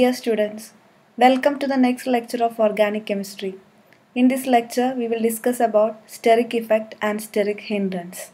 Dear students, welcome to the next lecture of organic chemistry. In this lecture, we will discuss about steric effect and steric hindrance.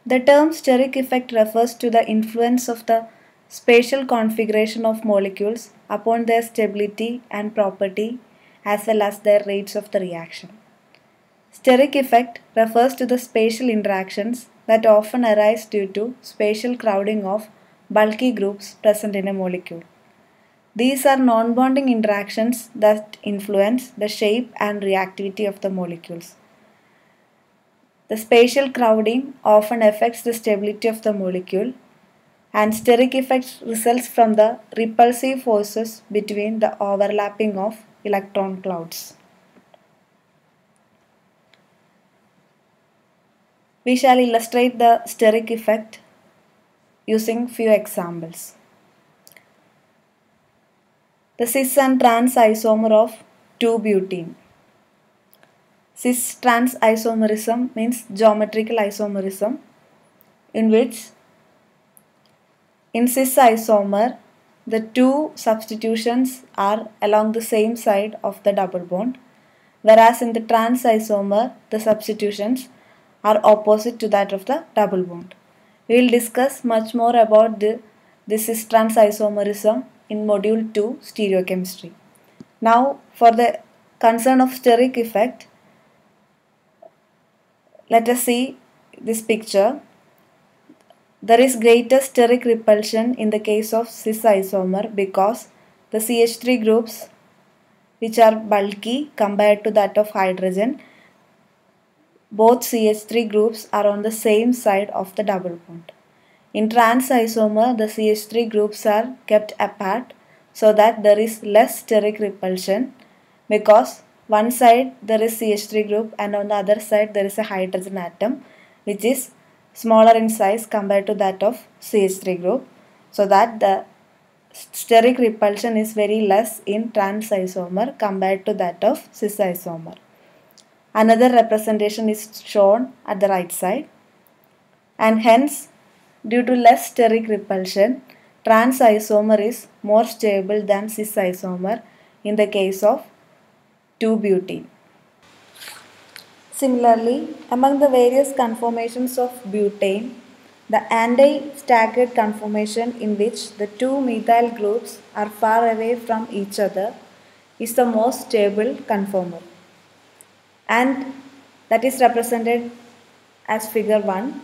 The term steric effect refers to the influence of the spatial configuration of molecules upon their stability and property as well as their rates of the reaction. Steric effect refers to the spatial interactions that often arise due to spatial crowding of bulky groups present in a molecule. These are non-bonding interactions that influence the shape and reactivity of the molecules. The spatial crowding often affects the stability of the molecule, and steric effect results from the repulsive forces between the overlapping of electron clouds. We shall illustrate the steric effect using few examples. The cis and trans isomer of 2-butene. Cis-trans isomerism means geometrical isomerism, in which in cis isomer the two substitutions are along the same side of the double bond, whereas in the trans isomer the substitutions are opposite to that of the double bond. We will discuss much more about the cis-trans isomerism in module 2 stereochemistry. Now for the concern of steric effect, let us see this picture. There is greater steric repulsion in the case of cis isomer because the CH3 groups, which are bulky compared to that of hydrogen, both CH3 groups are on the same side of the double bond. In trans isomer, the CH3 groups are kept apart so that there is less steric repulsion, because one side there is CH3 group and on the other side there is a hydrogen atom which is smaller in size compared to that of CH3 group, so that the steric repulsion is very less in trans isomer compared to that of cis isomer. Another representation is shown at the right side, and hence due to less steric repulsion, trans isomer is more stable than cis isomer in the case of 2-butene. Similarly, among the various conformations of butane, the anti-staggered conformation in which the two methyl groups are far away from each other is the most stable conformer, and that is represented as figure 1.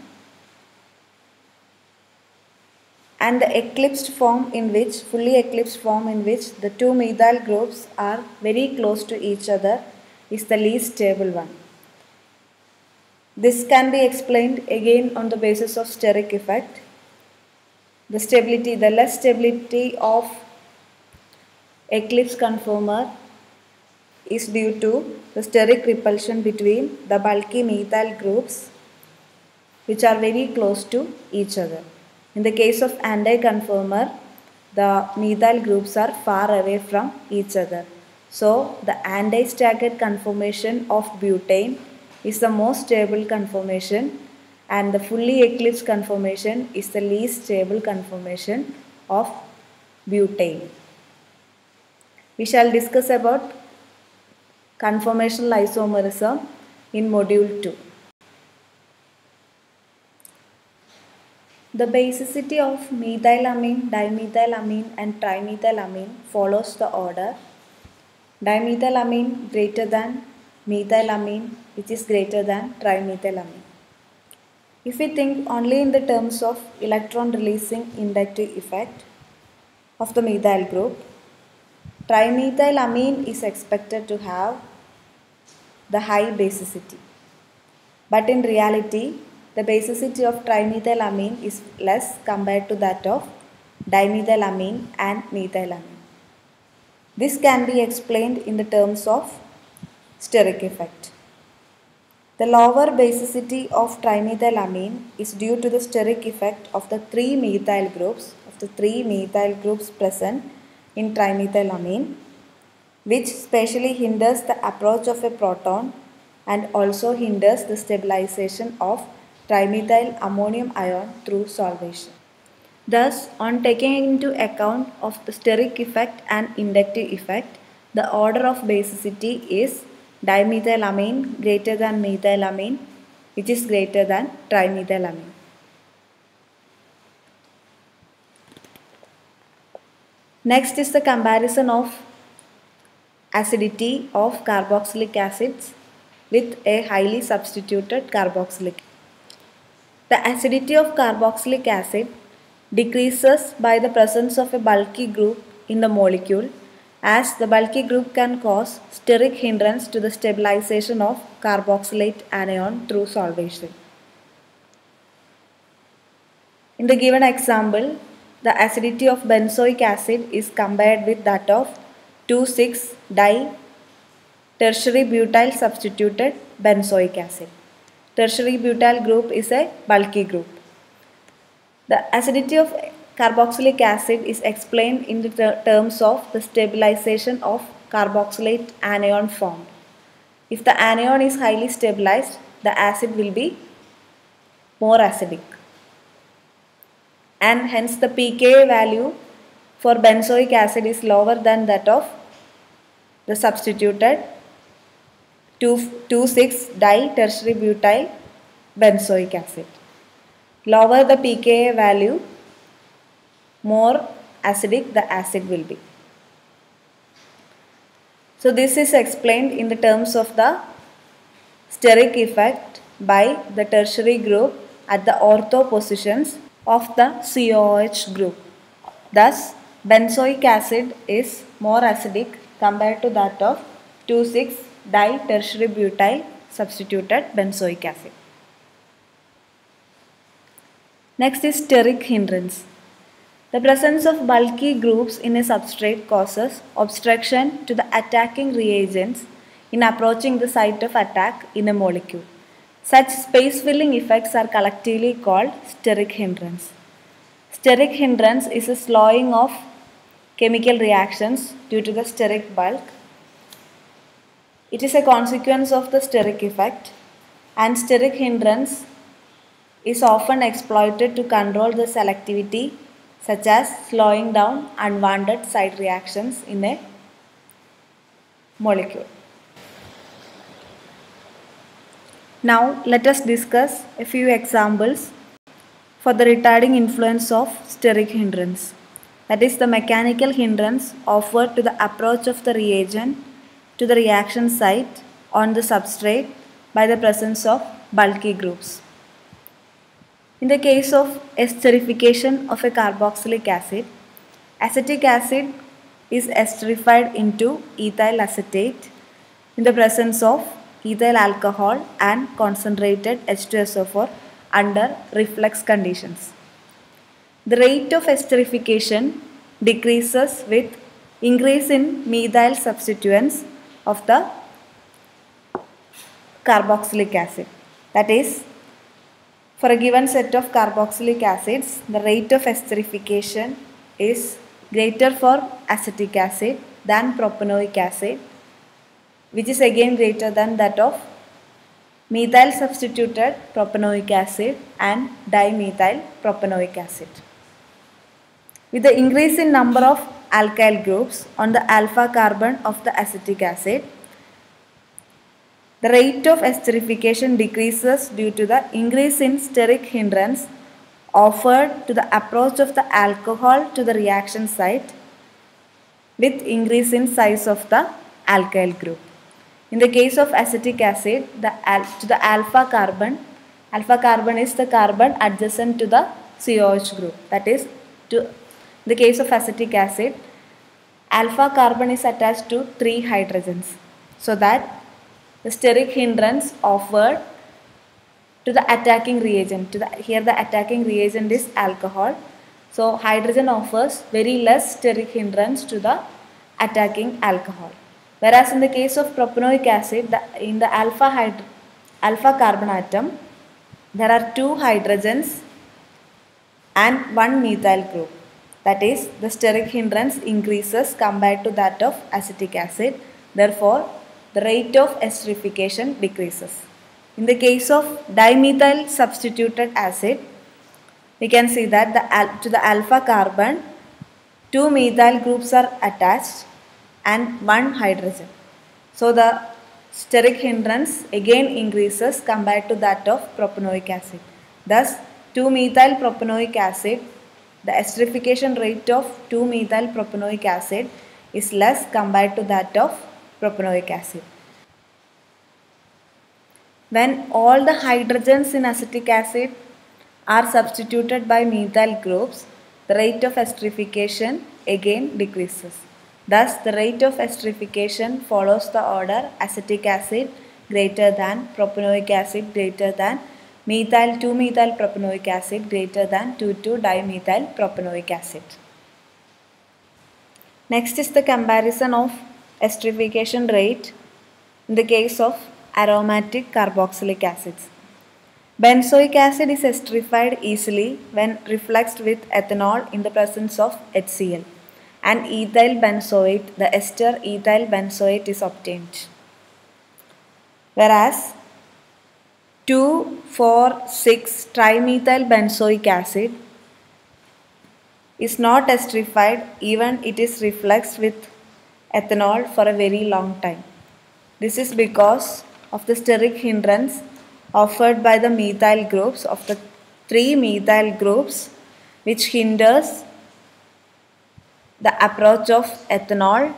And the eclipsed form in which, fully eclipsed form in which the two methyl groups are very close to each other is the least stable one. This can be explained again on the basis of steric effect. The less stability of eclipse conformer is due to the steric repulsion between the bulky methyl groups which are very close to each other. In the case of anti-conformer, the methyl groups are far away from each other. So, the anti-staggered conformation of butane is the most stable conformation, and the fully eclipsed conformation is the least stable conformation of butane. We shall discuss about conformational isomerism in module 2. The basicity of methylamine, dimethylamine and trimethylamine follows the order dimethylamine greater than methylamine, which is greater than trimethylamine. If we think only in the terms of electron releasing inductive effect of the methyl group, trimethylamine is expected to have the high basicity. But in reality, the basicity of trimethylamine is less compared to that of dimethylamine and methylamine. This can be explained in the terms of steric effect. The lower basicity of trimethylamine is due to the steric effect of the three methyl groups present in trimethylamine, which specially hinders the approach of a proton and also hinders the stabilization of trimethyl ammonium ion through solvation. Thus, on taking into account of the steric effect and inductive effect, the order of basicity is dimethylamine greater than methylamine, which is greater than trimethylamine. Next is the comparison of acidity of carboxylic acids with a highly substituted carboxylic. The acidity of carboxylic acid decreases by the presence of a bulky group in the molecule, as the bulky group can cause steric hindrance to the stabilization of carboxylate anion through solvation. In the given example, the acidity of benzoic acid is compared with that of 2,6-di-tertiary butyl substituted benzoic acid. Tertiary butyl group is a bulky group. The acidity of carboxylic acid is explained in the terms of the stabilization of carboxylate anion formed. If the anion is highly stabilized, the acid will be more acidic, and hence the pKa value for benzoic acid is lower than that of the substituted 2,6-di-tertiary butyl benzoic acid. Lower the pKa value, more acidic the acid will be. So this is explained in the terms of the steric effect by the tertiary group at the ortho positions of the COOH group. Thus, benzoic acid is more acidic compared to that of 2,6-di-tertiary butyl substituted benzoic acid. Next is steric hindrance. The presence of bulky groups in a substrate causes obstruction to the attacking reagents in approaching the site of attack in a molecule. Such space-filling effects are collectively called steric hindrance. Steric hindrance is a slowing of chemical reactions due to the steric bulk. It is a consequence of the steric effect, and steric hindrance is often exploited to control the selectivity, such as slowing down unwanted side reactions in a molecule. Now let us discuss a few examples for the retarding influence of steric hindrance. That is the mechanical hindrance offered to the approach of the reagent to the reaction site on the substrate by the presence of bulky groups. In the case of esterification of a carboxylic acid, acetic acid is esterified into ethyl acetate in the presence of ethyl alcohol and concentrated H2SO4 under reflux conditions. The rate of esterification decreases with increase in methyl substituents of the carboxylic acid. That is, for a given set of carboxylic acids, the rate of esterification is greater for acetic acid than propanoic acid, which is again greater than that of methyl substituted propanoic acid and dimethyl propanoic acid. With the increase in number of alkyl groups on the alpha carbon of the acetic acid, the rate of esterification decreases due to the increase in steric hindrance offered to the approach of the alcohol to the reaction site with increase in size of the alkyl group. In the case of acetic acid, to the alpha carbon is the carbon adjacent to the COH group. That is, in the case of acetic acid, alpha carbon is attached to 3 hydrogens, so that the steric hindrance offered to the attacking reagent, here the attacking reagent is alcohol, so hydrogen offers very less steric hindrance to the attacking alcohol. Whereas in the case of propanoic acid, in the alpha carbon atom, there are 2 hydrogens and 1 methyl group. That is, the steric hindrance increases compared to that of acetic acid. Therefore, the rate of esterification decreases. In the case of dimethyl substituted acid, we can see that to the alpha carbon, 2 methyl groups are attached and 1 hydrogen. So the steric hindrance again increases compared to that of propanoic acid. Thus 2-methyl propanoic acid, the esterification rate of 2-methyl propanoic acid is less compared to that of propanoic acid. When all the hydrogens in acetic acid are substituted by methyl groups, the rate of esterification again decreases. Thus, the rate of esterification follows the order acetic acid greater than propanoic acid greater than methyl 2-methyl propanoic acid greater than 2,2-dimethyl propanoic acid. Next is the comparison of esterification rate in the case of aromatic carboxylic acids. Benzoic acid is esterified easily when refluxed with ethanol in the presence of HCl, and ethyl benzoate, the ester ethyl benzoate is obtained. Whereas 2,4,6 trimethyl benzoic acid is not esterified even it is refluxed with ethanol for a very long time. This is because of the steric hindrance offered by the methyl groups of the 3 methyl groups, which hinders the approach of ethanol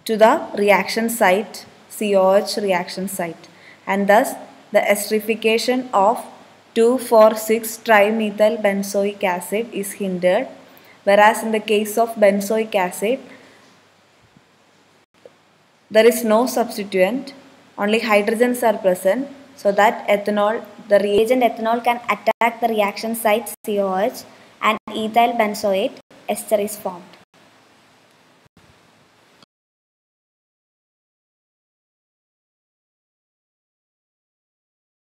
to the reaction site, COH reaction site, and thus the esterification of 2,4,6 trimethyl benzoic acid is hindered, whereas in the case of benzoic acid there is no substituent, only hydrogens are present, so that ethanol, the reagent ethanol can attack the reaction site COH and ethyl benzoate ester is formed.